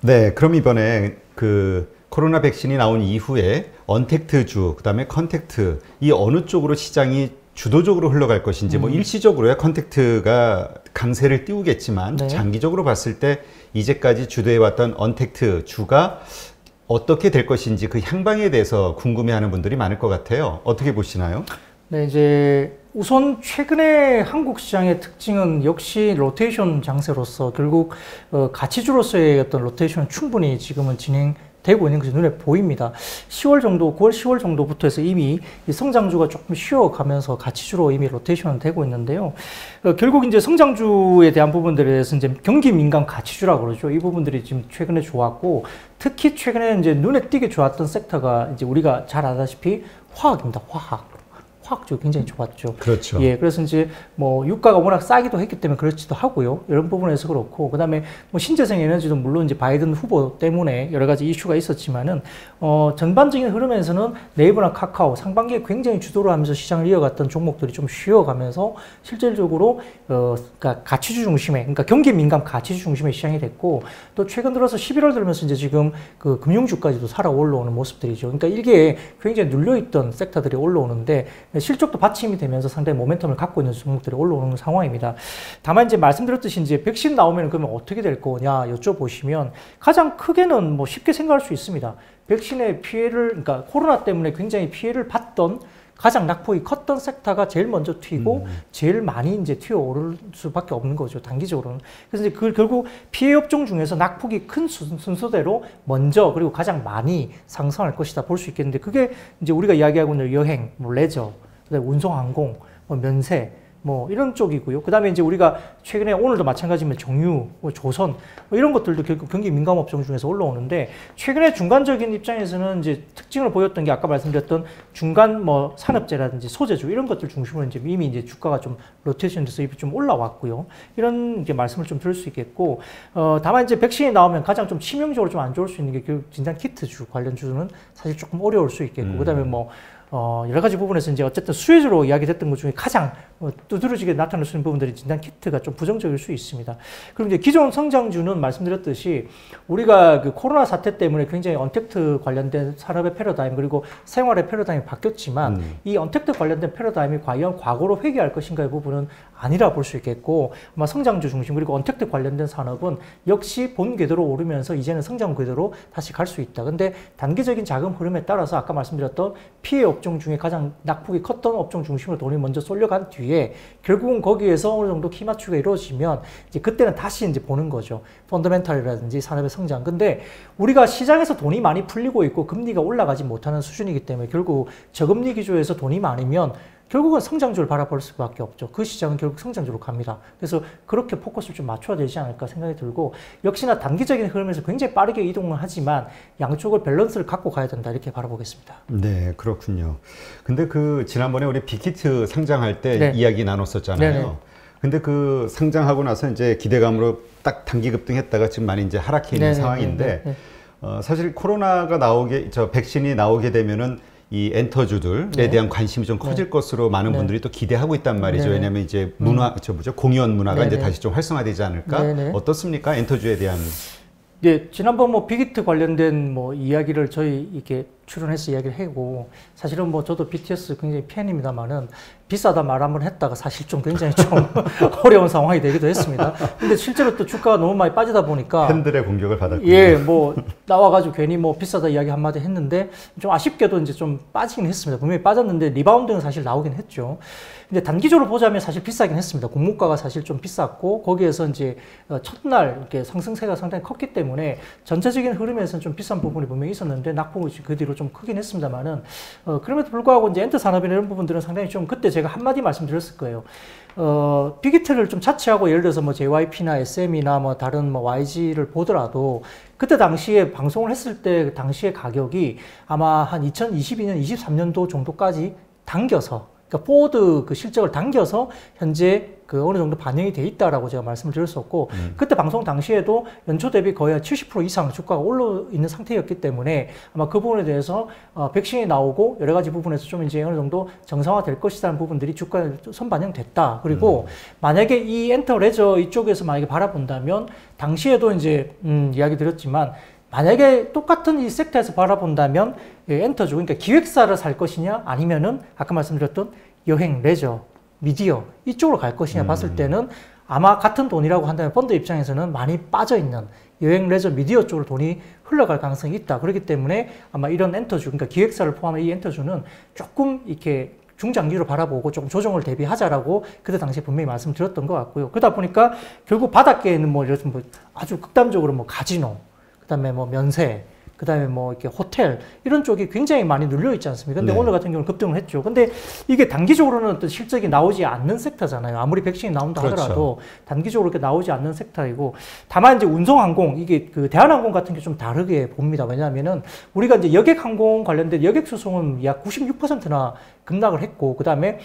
네, 그럼 이번에 그 코로나 백신이 나온 이후에 언택트주, 그다음에 컨택트 이 어느 쪽으로 시장이 주도적으로 흘러갈 것인지 뭐 일시적으로야 컨택트가 강세를 띄우겠지만 네. 장기적으로 봤을 때 이제까지 주도해왔던 언택트 주가 어떻게 될 것인지 그 향방에 대해서 궁금해하는 분들이 많을 것 같아요. 어떻게 보시나요? 네, 이제 우선 최근에 한국 시장의 특징은 역시 로테이션 장세로서 결국 가치주로서의 어떤 로테이션은 충분히 지금은 진행되고 있는 것이 눈에 보입니다. 10월 정도, 9월, 10월 정도부터 해서 이미 이 성장주가 조금 쉬어가면서 가치주로 이미 로테이션은 되고 있는데요. 결국 이제 성장주에 대한 부분들에 대해서 이제 경기 민감 가치주라고 그러죠. 이 부분들이 지금 최근에 좋았고, 특히 최근에 이제 눈에 띄게 좋았던 섹터가 이제 우리가 잘 아다시피 화학입니다. 화학주 굉장히 좋았죠. 그렇죠. 예, 그래서 이제 뭐 유가가 워낙 싸기도 했기 때문에 그렇지도 하고요. 이런 부분에서 그렇고, 그다음에 뭐 신재생 에너지도 물론 이제 바이든 후보 때문에 여러 가지 이슈가 있었지만은 전반적인 흐름에서는 네이버나 카카오 상반기에 굉장히 주도를 하면서 시장을 이어갔던 종목들이 좀 쉬어가면서 실질적으로 그러니까 가치주 중심의, 그러니까 경기 민감 가치주 중심의 시장이 됐고, 또 최근 들어서 11월 들면서 이제 지금 그 금융주까지도 살아 올라오는 모습들이죠. 그러니까 이게 굉장히 눌려있던 섹터들이 올라오는데 실적도 받침이 되면서 상당히 모멘텀을 갖고 있는 종목들이 올라오는 상황입니다. 다만 이제 말씀드렸듯이 이제 백신 나오면 그러면 어떻게 될 거냐 여쭤보시면 가장 크게는 뭐 쉽게 생각할 수 있습니다. 백신의 피해를, 그러니까 코로나 때문에 굉장히 피해를 봤던 가장 낙폭이 컸던 섹터가 제일 먼저 튀고 제일 많이 이제 튀어오를 수밖에 없는 거죠, 단기적으로는. 그래서 이제 결국 피해 업종 중에서 낙폭이 큰 순서대로 먼저 그리고 가장 많이 상승할 것이다 볼 수 있겠는데, 그게 이제 우리가 이야기하고 있는 여행, 뭐 레저, 그다음에 운송항공, 뭐 면세, 뭐 이런 쪽이고요. 그 다음에 이제 우리가 최근에 오늘도 마찬가지면 정유, 뭐 조선, 뭐 이런 것들도 결국 경기 민감 업종 중에서 올라오는데, 최근에 중간적인 입장에서는 이제 특징을 보였던 게 아까 말씀드렸던 중간 뭐 산업재라든지 소재주 이런 것들 중심으로 이제 이미 이제 주가가 좀 로테이션돼서 좀 올라왔고요. 이런 이제 말씀을 좀 드릴 수 있겠고, 다만 이제 백신이 나오면 가장 좀 치명적으로 좀 안 좋을 수 있는 게 결국 진단 키트주 관련 주는 사실 조금 어려울 수 있겠고, 그 다음에 뭐 여러 가지 부분에서 이제 어쨌든 수혜주로 이야기됐던 것 중에 가장 두드러지게 나타날 수 있는 부분들이 진단 키트가 좀 부정적일 수 있습니다. 그럼 이제 기존 성장주는 말씀드렸듯이 우리가 그 코로나 사태 때문에 굉장히 언택트 관련된 산업의 패러다임 그리고 생활의 패러다임이 바뀌었지만 이 언택트 관련된 패러다임이 과연 과거로 회귀할 것인가의 부분은 아니라 볼 수 있겠고, 아마 성장주 중심 그리고 언택트 관련된 산업은 역시 본 궤도로 오르면서 이제는 성장 궤도로 다시 갈 수 있다. 근데 단기적인 자금 흐름에 따라서 아까 말씀드렸던 피해 업종 중에 가장 낙폭이 컸던 업종 중심으로 돈이 먼저 쏠려간 뒤에 결국은 거기에서 어느 정도 키 맞추기가 이루어지면 이제 그때는 다시 이제 보는 거죠. 펀더멘탈이라든지 산업의 성장. 근데 우리가 시장에서 돈이 많이 풀리고 있고 금리가 올라가지 못하는 수준이기 때문에 결국 저금리 기조에서 돈이 많으면 결국은 성장주를 바라볼 수밖에 없죠. 그 시장은 결국 성장주로 갑니다. 그래서 그렇게 포커스를 좀 맞춰야 되지 않을까 생각이 들고, 역시나 단기적인 흐름에서 굉장히 빠르게 이동을 하지만 양쪽을 밸런스를 갖고 가야 된다, 이렇게 바라보겠습니다. 네, 그렇군요. 근데 그 지난번에 우리 빅히트 상장할 때 네. 이야기 나눴었잖아요. 네네. 근데 그 상장하고 나서 이제 기대감으로 딱 단기 급등했다가 지금 많이 이제 하락해 있는 네네. 상황인데, 네네. 사실 코로나가 백신이 나오게 되면은 이 엔터주들에 네. 대한 관심이 좀 커질 것으로 많은 네. 분들이 또 기대하고 있단 말이죠. 네. 왜냐하면 이제 공연 문화가 네네. 이제 다시 좀 활성화되지 않을까? 네네. 어떻습니까? 엔터주에 대한. 네, 지난번 뭐 빅히트 관련된 뭐 이야기를 저희 이렇게 출연해서 이야기를 하고, 사실은 뭐 저도 BTS 굉장히 팬입니다만은 비싸다 말 한번 했다가 사실 좀 굉장히 좀 어려운 상황이 되기도 했습니다. 근데 실제로 또 주가가 너무 많이 빠지다 보니까 팬들의 공격을 받았군요. 예, 뭐 나와가지고 괜히 뭐 비싸다 이야기 한마디 했는데 좀 아쉽게도 이제 좀 빠지긴 했습니다. 분명히 빠졌는데 리바운드는 사실 나오긴 했죠. 근데 단기적으로 보자면 사실 비싸긴 했습니다. 공모가가 사실 좀 비쌌고, 거기에서 이제 첫날 이렇게 상승세가 상당히 컸기 때문에 전체적인 흐름에서는 좀 비싼 부분이 분명히 있었는데 낙폭이 그 뒤로 좀 크긴 했습니다만은 그럼에도 불구하고 이제 엔터 산업이나 이런 부분들은 상당히 좀 그때 제가 한마디 말씀드렸을 거예요. 빅히트를 좀 자체하고 예를 들어서 뭐 JYP나 SM이나 뭐 다른 뭐 YG를 보더라도 그때 당시에 방송을 했을 때 당시의 가격이 아마 한 2022년, 23년도 정도까지 당겨서, 그러니까 포워드 그 실적을 당겨서 현재 그 어느 정도 반영이 돼 있다라고 제가 말씀을 드렸었고 그때 방송 당시에도 연초 대비 거의 70% 이상 주가가 올라 있는 상태였기 때문에 아마 그 부분에 대해서 백신이 나오고 여러 가지 부분에서 좀 이제 어느 정도 정상화될 것이라는 부분들이 주가에 선반영됐다. 그리고 만약에 이 엔터 레저 이쪽에서 만약에 바라본다면 당시에도 이제 이야기 드렸지만 만약에 똑같은 이 섹터에서 바라본다면 엔터주 그러니까 기획사를 살 것이냐 아니면은 아까 말씀드렸던 여행, 레저, 미디어 이쪽으로 갈 것이냐 봤을 때는 아마 같은 돈이라고 한다면 펀드 입장에서는 많이 빠져있는 여행, 레저, 미디어 쪽으로 돈이 흘러갈 가능성이 있다. 그렇기 때문에 아마 이런 엔터주, 그러니까 기획사를 포함한 이 엔터주는 조금 이렇게 중장기로 바라보고 조금 조정을 대비하자라고 그때 당시에 분명히 말씀드렸던 것 같고요. 그러다 보니까 결국 바닥계에는 뭐 이런 뭐 아주 극단적으로 뭐 카지노, 그다음에 뭐 면세, 그다음에 뭐 이렇게 호텔 이런 쪽이 굉장히 많이 눌려 있지 않습니까? 근데 네. 오늘 같은 경우는 급등을 했죠. 근데 이게 단기적으로는 어떤 실적이 나오지 않는 섹터잖아요. 아무리 백신이 나온다 하더라도 단기적으로 이렇게 나오지 않는 섹터이고 다만 이제 운송항공 이게 그 대한항공 같은 게 좀 다르게 봅니다. 왜냐하면은 우리가 이제 여객항공 관련된 여객 수송은 약 96%나 급락을 했고 그다음에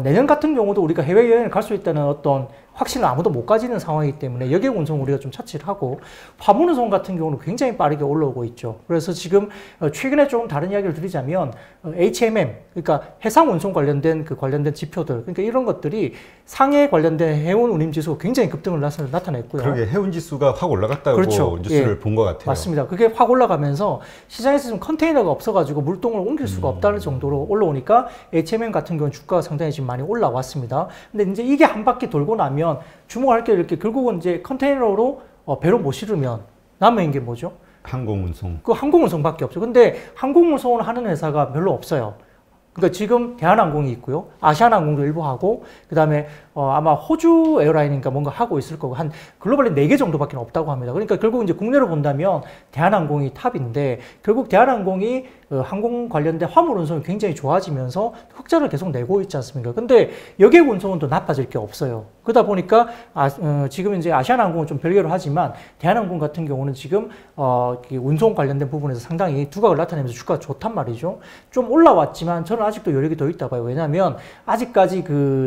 내년 같은 경우도 우리가 해외여행을 갈 수 있다는 어떤 확신을 아무도 못 가지는 상황이기 때문에 여객 운송 우리가 좀 차치를 하고 화물 운송 같은 경우는 굉장히 빠르게 올라오고 있죠. 그래서 지금 최근에 조금 다른 이야기를 드리자면 HMM 그러니까 해상 운송 관련된 관련된 지표들 그러니까 이런 것들이 상해 관련된 해운 운임 지수가 굉장히 급등을 나타냈고요. 그러게 해운 지수가 확 올라갔다고 그렇죠. 뉴스를 예. 본 것 같아요. 맞습니다. 그게 확 올라가면서 시장에서 좀 컨테이너가 없어가지고 물동을 옮길 수가 없다는 정도로 올라오니까 HMM 같은 경우는 주가가 상당히 지금 많이 올라왔습니다. 근데 이제 이게 한 바퀴 돌고 나면 주목할 게 이렇게 결국은 이제 컨테이너로 배로 못 실으면 남은 게 뭐죠? 항공운송. 그 항공운송밖에 없죠. 근데 항공운송을 하는 회사가 별로 없어요. 그러니까 지금 대한항공이 있고요. 아시아나항공도 일부 하고 그다음에 아마 호주 에어라인인가 뭔가 하고 있을 거고 한 글로벌리 4개 정도밖에 없다고 합니다. 그러니까 결국 이제 국내로 본다면 대한항공이 탑인데 결국 대한항공이 항공 관련된 화물 운송이 굉장히 좋아지면서 흑자를 계속 내고 있지 않습니까? 근데 여객 운송은 또 나빠질 게 없어요. 그러다 보니까 지금 이제 아시아나항공은 좀 별개로 하지만 대한항공 같은 경우는 지금 운송 관련된 부분에서 상당히 두각을 나타내면서 주가가 좋단 말이죠. 좀 올라왔지만 저는 아직도 여력이 더 있다 봐요. 왜냐하면 아직까지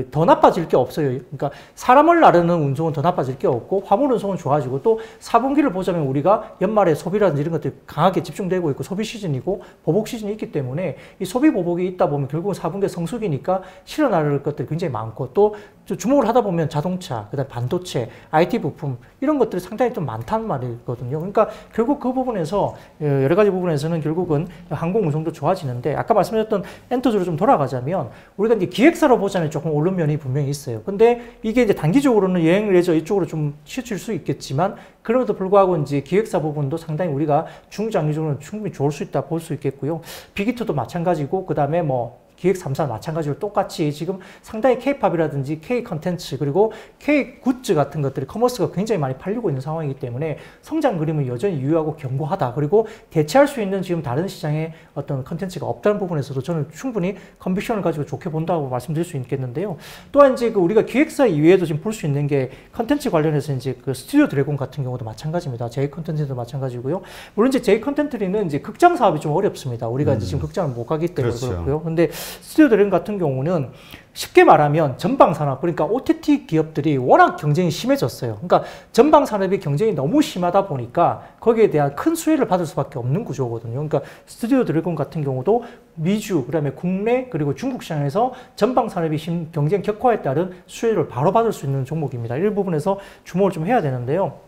더 나빠질 게 없어요. 그러니까 사람을 나르는 운송은 더 나빠질 게 없고 화물 운송은 좋아지고 또 4분기를 보자면 우리가 연말에 소비라든지 이런 것들이 강하게 집중되고 있고 소비 시즌이고 보복 시즌이 있기 때문에 이 소비 보복이 있다 보면 결국은 4분기 성수기니까 실어 나를 것들이 굉장히 많고 또 주목을 하다 보면 자동차, 그다음 반도체, IT 부품 이런 것들이 상당히 좀 많다는 말이거든요. 그러니까 결국 그 부분에서 여러 가지 부분에서는 결국은 항공 운송도 좋아지는데 아까 말씀드렸던 엔터주로 좀 돌아가자면 우리가 이제 기획사로 보자면 조금 오른 면이 분명히 있어요. 근데 이게 이제 단기적으로는 여행 레저 이쪽으로 좀 치우칠 수 있겠지만 그럼에도 불구하고 이제 기획사 부분도 상당히 우리가 중장기적으로는 충분히 좋을 수 있다 볼 수 있겠고요. 빅히트도 마찬가지고 그다음에 뭐 기획 3사 마찬가지로 똑같이 지금 상당히 K-팝이라든지 K-컨텐츠 그리고 K-굿즈 같은 것들이 커머스가 굉장히 많이 팔리고 있는 상황이기 때문에 성장 그림은 여전히 유효하고 견고하다. 그리고 대체할 수 있는 지금 다른 시장의 어떤 컨텐츠가 없다는 부분에서도 저는 충분히 컨빅션을 가지고 좋게 본다고 말씀드릴 수 있겠는데요. 또한 이제 우리가 기획사 이외에도 지금 볼 수 있는 게 컨텐츠 관련해서 이제 스튜디오 드래곤 같은 경우도 마찬가지입니다. J 컨텐츠도 마찬가지고요. 물론 이제 J 컨텐츠는 이제 극장 사업이 좀 어렵습니다. 우리가 이제 지금 극장을 못 가기 때문에 그렇죠. 그렇고요. 근데 스튜디오 드래곤 같은 경우는 쉽게 말하면 전방 산업, 그러니까 OTT 기업들이 워낙 경쟁이 심해졌어요. 그러니까 전방 산업이 경쟁이 너무 심하다 보니까 거기에 대한 큰 수혜를 받을 수밖에 없는 구조거든요. 그러니까 스튜디오 드래곤 같은 경우도 미주, 그다음에 국내 그리고 중국 시장에서 전방 산업이 경쟁 격화에 따른 수혜를 바로 받을 수 있는 종목입니다. 이 부분에서 주목을 좀 해야 되는데요.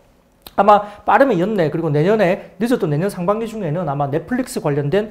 아마 빠르면 연내 그리고 내년에 늦어도 내년 상반기 중에는 아마 넷플릭스 관련된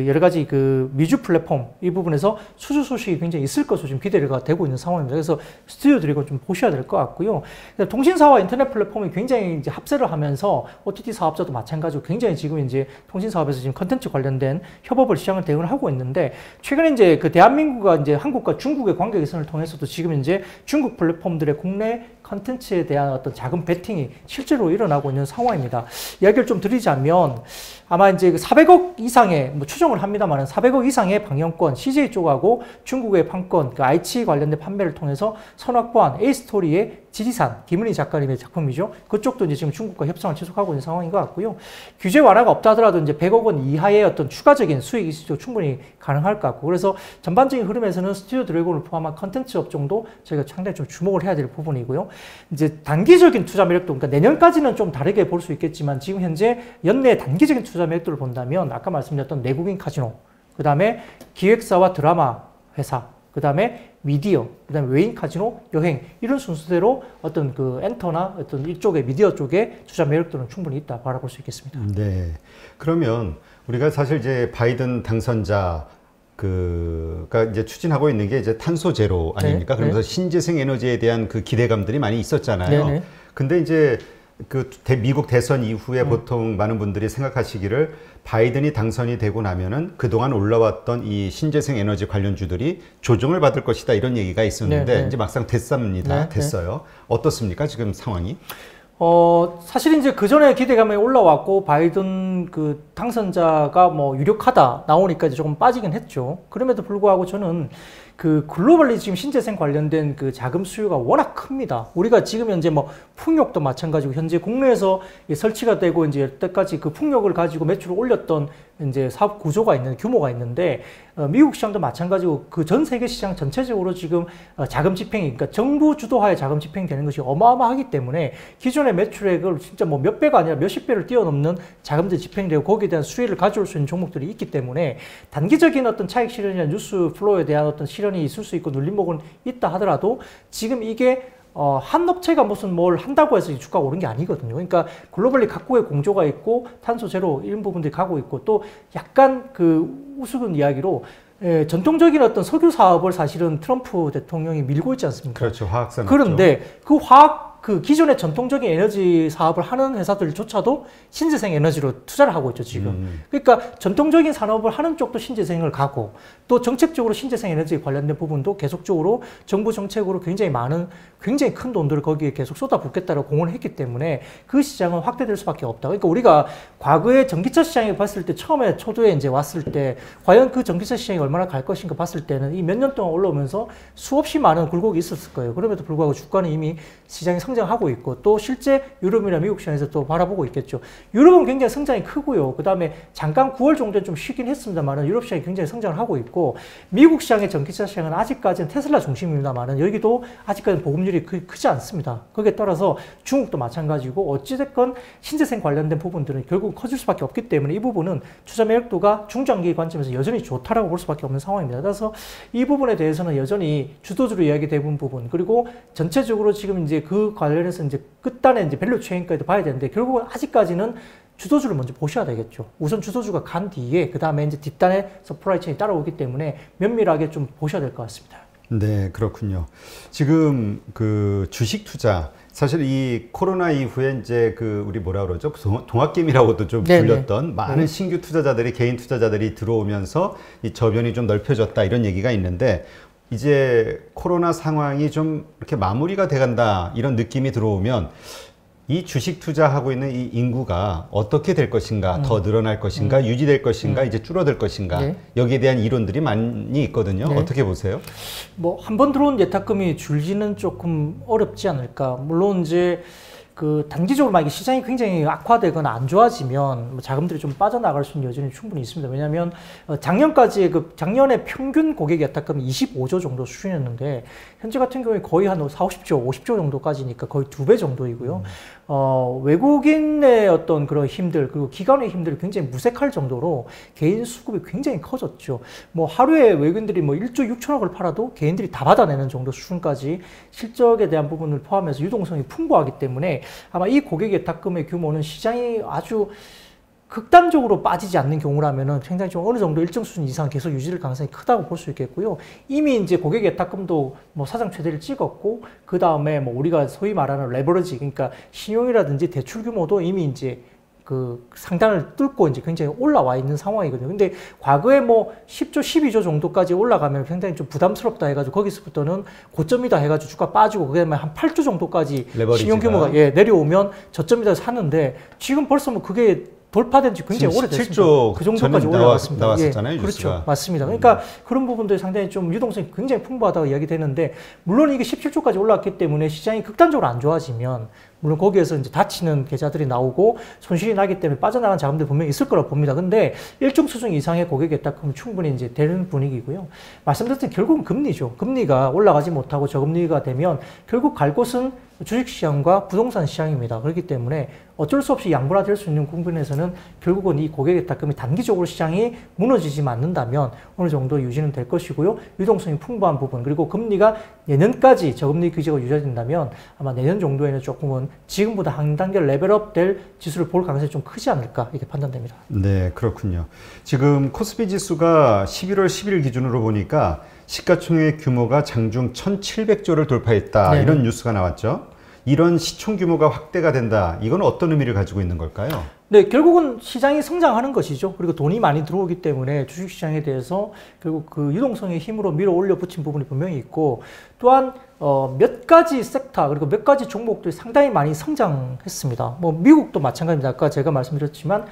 여러 가지 미주 플랫폼 이 부분에서 수주 소식이 굉장히 있을 것으로 지금 기대가 되고 있는 상황입니다. 그래서 스튜디오 드래곤 좀 보셔야 될 것 같고요. 통신사와 인터넷 플랫폼이 굉장히 이제 합세를 하면서 OTT 사업자도 마찬가지로 굉장히 지금 이제 통신 사업에서 지금 컨텐츠 관련된 협업을 시장을 대응을 하고 있는데 최근에 이제 대한민국과 이제 한국과 중국의 관계 개선을 통해서도 지금 이제 중국 플랫폼들의 국내 컨텐츠에 대한 어떤 자금 베팅이 실제로 일어나고 있는 상황입니다. 이야기를 좀 드리자면 아마 이제 400억 이상의 뭐 추정을 합니다만 400억 이상의 방영권 CJ 쪽하고 중국의 판권 그愛知 관련된 판매를 통해서 선확보한 A스토리의 지리산 김은희 작가님의 작품이죠. 그쪽도 이제 지금 중국과 협상을 지속하고 있는 상황인 것 같고요. 규제 완화가 없다 하더라도 이제 100억 원 이하의 어떤 추가적인 수익이 충분히 가능할 것 같고 그래서 전반적인 흐름에서는 스튜디오 드래곤을 포함한 컨텐츠 업종도 저희가 상당히 좀 주목을 해야 될 부분이고요. 이제 단기적인 투자 매력도 그러니까 내년까지는 좀 다르게 볼 수 있겠지만 지금 현재 연내 단기적인 투자 매력도를 본다면 아까 말씀드렸던 내국인 카지노, 그 다음에 기획사와 드라마 회사, 그 다음에 미디어, 그 다음에 외인 카지노, 여행 이런 순서대로 어떤 그 엔터나 어떤 이쪽의 미디어 쪽에 투자 매력도는 충분히 있다 바라볼 수 있겠습니다. 네. 그러면 우리가 사실 이제 바이든 당선자 그가 이제 추진하고 있는 게 이제 탄소 제로 아닙니까? 네, 그러면서 네. 신재생 에너지에 대한 그 기대감들이 많이 있었잖아요. 네, 네. 근데 이제 그 미국 대선 이후에 보통 많은 분들이 생각하시기를 바이든이 당선이 되고 나면은 그동안 올라왔던 이 신재생 에너지 관련주들이 조정을 받을 것이다 이런 얘기가 있었는데 네, 네. 이제 막상 됐습니다. 네, 됐어요. 어떻습니까? 지금 상황이? 사실 이제 그 전에 기대감이 올라왔고, 바이든 그 당선자가 뭐 유력하다 나오니까 이제 조금 빠지긴 했죠. 그럼에도 불구하고 저는 그 글로벌리 지금 신재생 관련된 그 자금 수요가 워낙 큽니다. 우리가 지금 현재 뭐 풍력도 마찬가지고, 현재 국내에서 설치가 되고 이제 여태까지 그 풍력을 가지고 매출을 올렸던 이제 사업 구조가 있는, 규모가 있는데, 미국 시장도 마찬가지고 그 전 세계 시장 전체적으로 지금 자금 집행이, 그러니까 정부 주도하에 자금 집행이 되는 것이 어마어마하기 때문에 기존의 매출액을 진짜 뭐 몇 배가 아니라 몇십 배를 뛰어넘는 자금들이 집행되고 거기에 대한 수혜를 가져올 수 있는 종목들이 있기 때문에 단기적인 어떤 차익 실현이나 뉴스 플로우에 대한 어떤 실현이 있을 수 있고 눌림목은 있다 하더라도 지금 이게 한 업체가 무슨 뭘 한다고 해서 주가가 오른 게 아니거든요. 그러니까 글로벌리 각국의 공조가 있고 탄소 제로 이런 부분들이 가고 있고, 또 약간 그 우스운 이야기로 전통적인 어떤 석유 사업을 사실은 트럼프 대통령이 밀고 있지 않습니까? 그렇죠. 화학산. 그런데 그 기존의 전통적인 에너지 사업을 하는 회사들조차도 신재생 에너지로 투자를 하고 있죠, 지금. 그러니까 전통적인 산업을 하는 쪽도 신재생을 가고, 또 정책적으로 신재생 에너지에 관련된 부분도 계속적으로 정부 정책으로 굉장히 큰 돈들을 거기에 계속 쏟아붓겠다고 공언을 했기 때문에 그 시장은 확대될 수밖에 없다. 그러니까 우리가 과거에 전기차 시장에 봤을 때, 처음에 초두에 이제 왔을 때 과연 그 전기차 시장이 얼마나 갈 것인가 봤을 때는 이 몇 년 동안 올라오면서 수없이 많은 굴곡이 있었을 거예요. 그럼에도 불구하고 주가는 이미 시장이 성장하고 있고, 또 실제 유럽이나 미국 시장에서 또 바라보고 있겠죠. 유럽은 굉장히 성장이 크고요. 그 다음에 잠깐 9월 정도에 좀 쉬긴 했습니다만은 유럽 시장이 굉장히 성장을 하고 있고, 미국 시장의 전기차 시장은 아직까지는 테슬라 중심입니다만은 여기도 아직까지는 보급률이 크지 않습니다. 거기에 따라서 중국도 마찬가지고, 어찌됐건 신재생 관련된 부분들은 결국 커질 수밖에 없기 때문에 이 부분은 투자 매력도가 중장기 관점에서 여전히 좋다라고 볼 수밖에 없는 상황입니다. 그래서 이 부분에 대해서는 여전히 주도주로 이야기되는 부분, 그리고 전체적으로 지금 이제 그 관련해서 이제 끝단에 이제 밸류 체인까지도 봐야 되는데, 결국은 아직까지는 주도주를 먼저 보셔야 되겠죠. 우선 주도주가 간 뒤에 그 다음에 이제 뒷단에 서플라이 체인이 따라오기 때문에 면밀하게 좀 보셔야 될 것 같습니다. 네, 그렇군요. 지금 그 주식 투자, 사실 이 코로나 이후에 이제 그 우리 뭐라 그러죠? 동학개미라고도 좀 불렸던 많은 신규 투자자들이, 개인 투자자들이 들어오면서 이 저변이 좀 넓혀졌다 이런 얘기가 있는데, 이제 코로나 상황이 좀 이렇게 마무리가 돼간다 이런 느낌이 들어오면 이 주식 투자하고 있는 이 인구가 어떻게 될 것인가, 더 늘어날 것인가, 유지될 것인가, 이제 줄어들 것인가, 네. 여기에 대한 이론들이 많이 있거든요. 네. 어떻게 보세요? 뭐 한 번 들어온 예탁금이 줄지는 조금 어렵지 않을까. 물론 이제 그 단기적으로 만약에 시장이 굉장히 악화되거나 안 좋아지면 뭐 자금들이 좀 빠져나갈 수 있는 여전히 충분히 있습니다. 왜냐하면 작년까지 작년에 평균 고객 예탁금이 25조 정도 수준이었는데, 현재 같은 경우에 거의 한 40조, 50조 정도까지니까 거의 2배 정도이고요. 외국인의 어떤 그런 힘들, 그리고 기관의 힘들이 굉장히 무색할 정도로 개인 수급이 굉장히 커졌죠. 뭐 하루에 외국인들이 뭐 1조 6천억을 팔아도 개인들이 다 받아내는 정도 수준까지 실적에 대한 부분을 포함해서 유동성이 풍부하기 때문에 아마 이 고객 예탁금의 규모는 시장이 아주 극단적으로 빠지지 않는 경우라면은 굉장히 좀 어느 정도 일정 수준 이상 계속 유지될 가능성이 크다고 볼 수 있겠고요. 이미 이제 고객 예탁금도 뭐 사상 최대를 찍었고, 그 다음에 뭐 우리가 소위 말하는 레버리지, 그러니까 신용이라든지 대출 규모도 이미 이제 그 상단을 뚫고 이제 굉장히 올라와 있는 상황이거든요. 근데 과거에 뭐 10조, 12조 정도까지 올라가면 굉장히 좀 부담스럽다 해가지고 거기서부터는 고점이다 해가지고 주가 빠지고 그다음에 한 8조 정도까지 신용 규모가 내려오면 저점이다 샀는데 지금 벌써 뭐 그게 돌파된 지 굉장히 오래됐습니다. 17조 그 정도까지 올라왔습니다. 나왔었잖아요. 그렇죠. 맞습니다. 그러니까 그런 부분들이 상당히 좀 유동성이 굉장히 풍부하다고 이야기되는데 물론 이게 17조까지 올랐기 때문에 시장이 극단적으로 안 좋아지면 물론 거기에서 이제 다치는 계좌들이 나오고 손실이 나기 때문에 빠져나간 자금들이 분명히 있을 거라고 봅니다. 근데 일정 수준 이상의 고객에 딱 하면 충분히 이제 되는 분위기고요. 말씀드렸듯이 결국은 금리죠. 금리가 올라가지 못하고 저금리가 되면 결국 갈 곳은 주식시장과 부동산 시장입니다. 그렇기 때문에 어쩔 수 없이 양분화될 수 있는 국면에서는 결국은 이 고객의 탁금이 단기적으로 시장이 무너지지 않는다면 어느 정도 유지는 될 것이고요. 유동성이 풍부한 부분 그리고 금리가 내년까지 저금리 규제가 유지된다면 아마 내년 정도에는 조금은 지금보다 한 단계 레벨업 될 지수를 볼 가능성이 좀 크지 않을까 이렇게 판단됩니다. 네, 그렇군요. 지금 코스피 지수가 11월 10일 기준으로 보니까 시가총액 규모가 장중 1,700조를 돌파했다. 네. 이런 뉴스가 나왔죠. 이런 시총 규모가 확대가 된다. 이건 어떤 의미를 가지고 있는 걸까요? 네, 결국은 시장이 성장하는 것이죠. 그리고 돈이 많이 들어오기 때문에 주식시장에 대해서 결국 그 유동성의 힘으로 밀어 올려 붙인 부분이 분명히 있고 또한 몇 가지 섹터 그리고 몇 가지 종목들이 상당히 많이 성장했습니다. 뭐 미국도 마찬가지입니다. 아까 제가 말씀드렸지만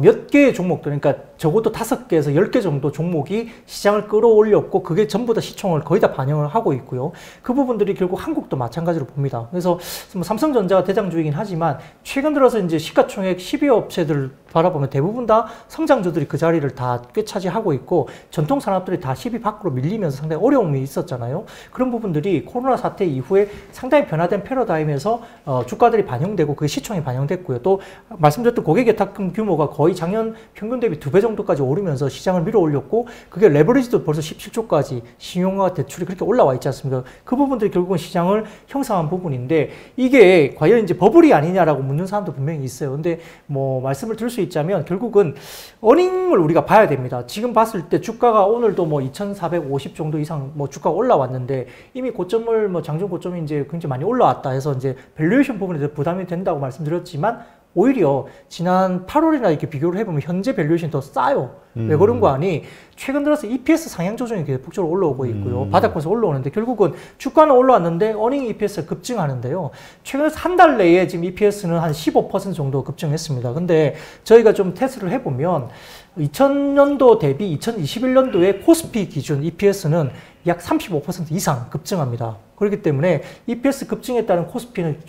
몇 개의 종목들, 그러니까 적어도 5개에서 10개 정도 종목이 시장을 끌어올렸고 그게 전부 다 시총을 거의 다 반영을 하고 있고요. 그 부분들이 결국 한국도 마찬가지로 봅니다. 그래서 뭐 삼성전자가 대장주이긴 하지만 최근 들어서 이제 시가총액 12여 업체들 바라보면 대부분 다 성장주들이 그 자리를 다 꿰차지하고 있고 전통 산업들이 다 10위 밖으로 밀리면서 상당히 어려움이 있었잖아요. 그런 부분들이 코로나 사태 이후에 상당히 변화된 패러다임에서 주가들이 반영되고 그게 시총이 반영됐고요. 또 말씀드렸던 고객 예탁금 규모가 거의 작년 평균 대비 2배 정도까지 오르면서 시장을 밀어 올렸고 그게 레버리지도 벌써 17조까지 신용과 대출이 그렇게 올라와 있지 않습니까? 그 부분들이 결국은 시장을 형성한 부분인데 이게 과연 이제 버블이 아니냐라고 묻는 사람도 분명히 있어요. 근데 뭐 말씀을 드릴 수 있자면 결국은 어닝을 우리가 봐야 됩니다. 지금 봤을 때 주가가 오늘도 뭐 2,450 정도 이상 뭐 주가가 올라왔는데 이미 고점을 뭐 장중 고점이 이제 굉장히 많이 올라왔다 해서 이제 밸류에이션 부분에 대해서 부담이 된다고 말씀드렸지만 오히려 지난 8월이나 이렇게 비교를 해보면 현재 밸류에이션이 더 싸요. 왜 그런 거 아니? 최근 들어서 EPS 상향 조정이 계속 폭주로 올라오고 있고요. 바닥권에서 올라오는데 결국은 주가는 올라왔는데 어닝 EPS가 급증하는데요. 최근 한 달 내에 지금 EPS는 한 15% 정도 급증했습니다. 근데 저희가 좀 테스트를 해보면 2000년도 대비 2021년도에 코스피 기준 EPS는 약 35% 이상 급증합니다. 그렇기 때문에 EPS 급증에 따른 코스피는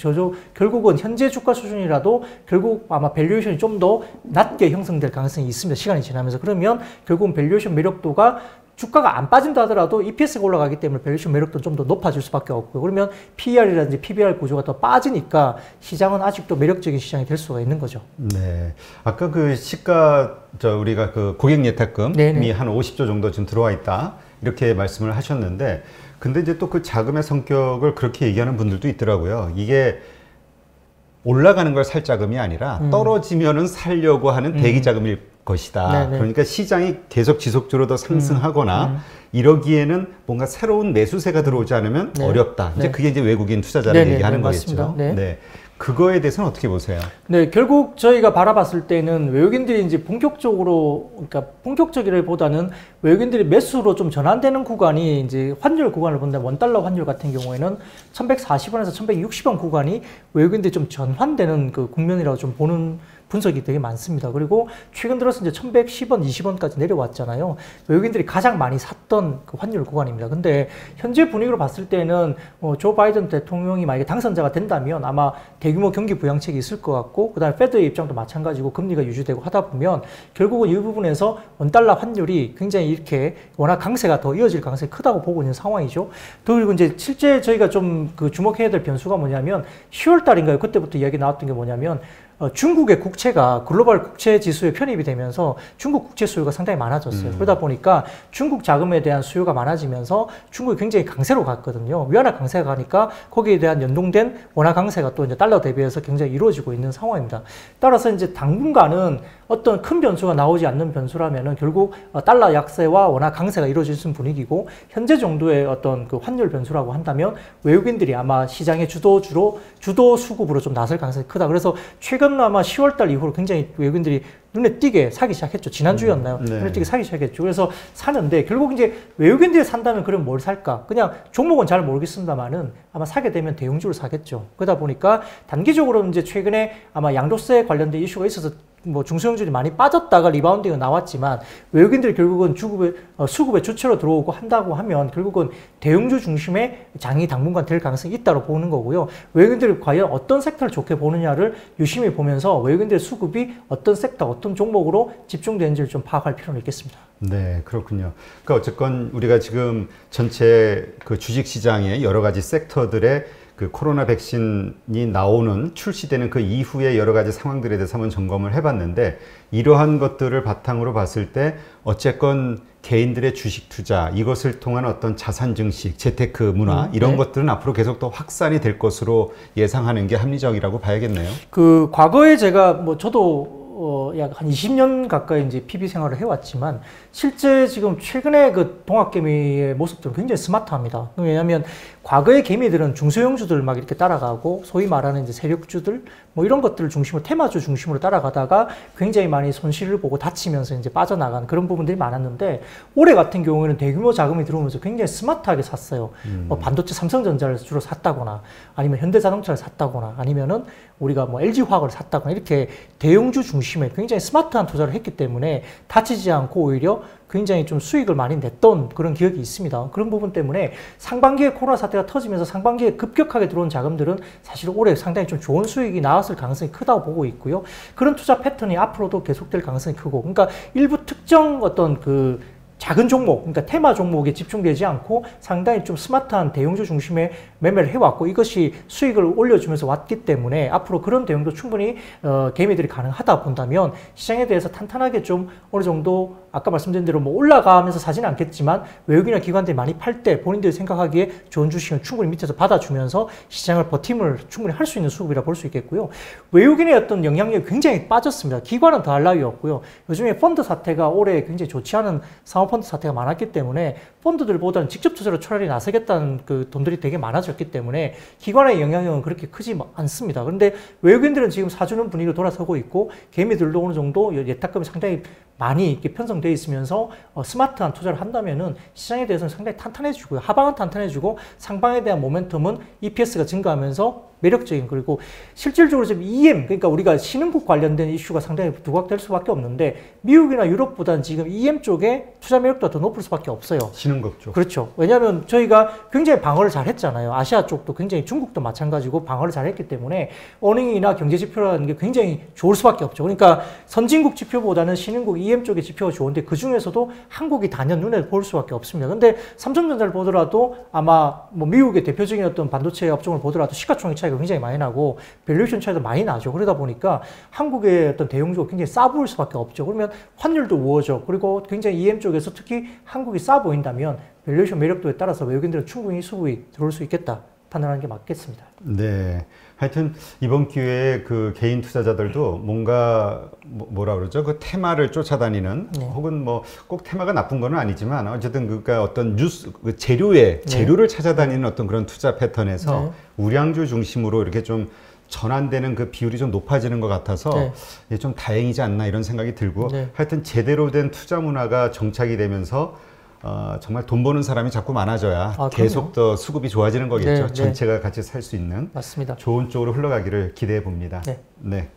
결국은 현재 주가 수준이라도 결국 아마 밸류에이션이 좀 더 낮게 형성될 가능성이 있습니다. 시간이 지나면서. 그러면 결국은 밸류에이션 매력도가 주가가 안 빠진다 하더라도 EPS가 올라가기 때문에 밸류에이션 매력도는 좀 더 높아질 수밖에 없고요. 그러면 PER이라든지 PBR 구조가 더 빠지니까 시장은 아직도 매력적인 시장이 될 수가 있는 거죠. 네. 아까 그 우리가 그 고객 예탁금이 한 50조 정도 지금 들어와 있다. 이렇게 말씀을 하셨는데 근데 이제 또 그 자금의 성격을 그렇게 얘기하는 분들도 있더라고요. 이게 올라가는 걸 살 자금이 아니라 떨어지면은 살려고 하는 대기 자금일 것이다. 네네. 그러니까 시장이 계속 지속적으로 더 상승하거나 이러기에는 뭔가 새로운 매수세가 들어오지 않으면 어렵다. 이제 그게 이제 외국인 투자자를 얘기하는 거겠죠. 네. 그거에 대해서는 어떻게 보세요? 네, 결국 저희가 바라봤을 때는 외국인들이 이제 본격적으로, 그러니까 본격적이라기보다는 외국인들이 매수로 좀 전환되는 구간이 이제 환율 구간을 본다면 원달러 환율 같은 경우에는 1140원에서 1160원 구간이 외국인들이 좀 전환되는 그 국면이라고 좀 보는 분석이 되게 많습니다. 그리고 최근 들어서 이제 1110원, 20원까지 내려왔잖아요. 외국인들이 가장 많이 샀던 그 환율 구간입니다. 근데 현재 분위기로 봤을 때는 조 바이든 대통령이 만약에 당선자가 된다면 아마 대규모 경기 부양책이 있을 것 같고 그다음에 페드의 입장도 마찬가지고 금리가 유지되고 하다 보면 결국은 이 부분에서 원달러 환율이 굉장히 이렇게 워낙 강세가 더 이어질 가능성이 크다고 보고 있는 상황이죠. 그리고 이제 실제 저희가 좀 그 주목해야 될 변수가 뭐냐면 10월 달인가요? 그때부터 이야기 나왔던 게 뭐냐면 중국의 국채가 글로벌 국채 지수에 편입이 되면서 중국 국채 수요가 상당히 많아졌어요. 그러다 보니까 중국 자금에 대한 수요가 많아지면서 중국이 굉장히 강세로 갔거든요. 위안화 강세가 가니까 거기에 대한 연동된 원화 강세가 또 이제 달러 대비해서 굉장히 이루어지고 있는 상황입니다. 따라서 이제 당분간은 어떤 큰 변수가 나오지 않는 변수라면은 결국 달러 약세와 원화 강세가 이루어질 수 있는 분위기고 현재 정도의 어떤 그 환율 변수라고 한다면 외국인들이 아마 시장의 주도 수급으로 좀 나설 가능성이 크다. 그래서 최근 작년 아마 10월달 이후로 굉장히 외국인들이 눈에 띄게 사기 시작했죠. 지난주였나요? 네. 눈에 띄게 사기 시작했죠. 그래서 사는데 결국 이제 외국인들이 산다면 그럼 뭘 살까? 그냥 종목은 잘 모르겠습니다만은 아마 사게 되면 대형주를 사겠죠. 그러다 보니까 단기적으로 이제 최근에 아마 양도세 관련된 이슈가 있어서 뭐 중소형주들이 많이 빠졌다가 리바운딩이 나왔지만 외국인들이 결국은 수급의 주체로 들어오고 한다고 하면 결국은 대형주 중심의 장이 당분간 될 가능성이 있다고 보는 거고요. 외국인들이 과연 어떤 섹터를 좋게 보느냐를 유심히 보면서 외국인들의 수급이 어떤 섹터, 어떤 종목으로 집중되는지를 좀 파악할 필요는 있겠습니다. 네, 그렇군요. 그러니까 어쨌건 우리가 지금 전체 그 주식시장의 여러 가지 섹터들의 그 코로나 백신이 나오는 출시되는 그 이후의 여러 가지 상황들에 대해서 한번 점검을 해봤는데 이러한 것들을 바탕으로 봤을 때 어쨌건 개인들의 주식 투자 이것을 통한 어떤 자산 증식, 재테크 문화 이런 네. 것들은 앞으로 계속 더 확산이 될 것으로 예상하는 게 합리적이라고 봐야겠네요. 그 과거에 제가 뭐 저도 약 한 20년 가까이 이제 PB 생활을 해왔지만 실제 지금 최근에 그 동학개미의 모습들은 굉장히 스마트합니다. 왜냐하면 과거의 개미들은 중소형주들 막 이렇게 따라가고 소위 말하는 이제 세력주들 뭐 이런 것들을 중심으로 테마주 중심으로 따라가다가 굉장히 많이 손실을 보고 다치면서 이제 빠져나간 그런 부분들이 많았는데 올해 같은 경우에는 대규모 자금이 들어오면서 굉장히 스마트하게 샀어요. 뭐 반도체 삼성전자를 주로 샀다거나 아니면 현대자동차를 샀다거나 아니면은 우리가 뭐 LG화학을 샀다거나 이렇게 대형주 중심의 굉장히 스마트한 투자를 했기 때문에 다치지 않고 오히려 굉장히 좀 수익을 많이 냈던 그런 기억이 있습니다. 그런 부분 때문에 상반기에 코로나 사태가 터지면서 상반기에 급격하게 들어온 자금들은 사실 올해 상당히 좀 좋은 수익이 나왔을 가능성이 크다고 보고 있고요. 그런 투자 패턴이 앞으로도 계속될 가능성이 크고, 그러니까 일부 특정 어떤 그 작은 종목, 그러니까 테마 종목에 집중되지 않고 상당히 좀 스마트한 대형주 중심의 매매를 해왔고 이것이 수익을 올려주면서 왔기 때문에 앞으로 그런 대응도 충분히 개미들이 가능하다 본다면 시장에 대해서 탄탄하게 좀 어느 정도 아까 말씀드린 대로 뭐 올라가면서 사지는 않겠지만 외국인이나 기관들이 많이 팔 때 본인들이 생각하기에 좋은 주식은 충분히 밑에서 받아주면서 시장을 버팀을 충분히 할 수 있는 수급이라 볼 수 있겠고요. 외국인의 어떤 영향력이 굉장히 빠졌습니다. 기관은 더할 나위 없고요. 요즘에 펀드 사태가 올해 굉장히 좋지 않은 사모펀드 사태가 많았기 때문에 펀드들보다는 직접 투자로 차라리 나서겠다는 그 돈들이 되게 많아졌기 때문에 기관의 영향력은 그렇게 크지 않습니다. 그런데 외국인들은 지금 사주는 분위기로 돌아서고 있고 개미들도 어느 정도 예탁금이 상당히 많이 이렇게 편성되어 있으면서 스마트한 투자를 한다면은 시장에 대해서는 상당히 탄탄해지고요. 하방은 탄탄해지고 상방에 대한 모멘텀은 EPS가 증가하면서 매력적인, 그리고 실질적으로 지금 EM, 그러니까 우리가 신흥국 관련된 이슈가 상당히 두각될 수밖에 없는데 미국이나 유럽보다는 지금 EM 쪽에 투자 매력도가 더 높을 수밖에 없어요. 신흥국 쪽. 그렇죠. 왜냐하면 저희가 굉장히 방어를 잘 했잖아요. 아시아 쪽도 굉장히, 중국도 마찬가지고 방어를 잘 했기 때문에 어닝이나 경제 지표라는 게 굉장히 좋을 수밖에 없죠. 그러니까 선진국 지표보다는 신흥국 EM 쪽의 지표가 좋은데 그 중에서도 한국이 단연 눈에 볼 수밖에 없습니다. 근데 삼성전자를 보더라도 아마 뭐 미국의 대표적인 어떤 반도체 업종을 보더라도 시가총액 차이가 굉장히 많이 나고 밸류에이션 차이도 많이 나죠. 그러다 보니까 한국의 어떤 대형주가 굉장히 싸 보일 수밖에 없죠. 그러면 환율도 우호적, 그리고 굉장히 EM 쪽에서 특히 한국이 싸 보인다면 밸류에이션 매력도에 따라서 외국인들은 충분히 수급이 들어올 수 있겠다 판단하는 게 맞겠습니다. 네. 하여튼 이번 기회에 그 개인 투자자들도 뭔가 뭐라 그러죠? 그 테마를 쫓아다니는 혹은 뭐 꼭 테마가 나쁜 건 아니지만 어쨌든 그니까 어떤 뉴스 그 재료를 찾아다니는 어떤 그런 투자 패턴에서 우량주 중심으로 이렇게 좀 전환되는 그 비율이 좀 높아지는 것 같아서 좀 다행이지 않나 이런 생각이 들고 하여튼 제대로 된 투자 문화가 정착이 되면서 정말 돈 버는 사람이 자꾸 많아져야 계속 더 수급이 좋아지는 거겠죠. 전체가 같이 살 수 있는 맞습니다. 좋은 쪽으로 흘러가기를 기대해 봅니다. 네.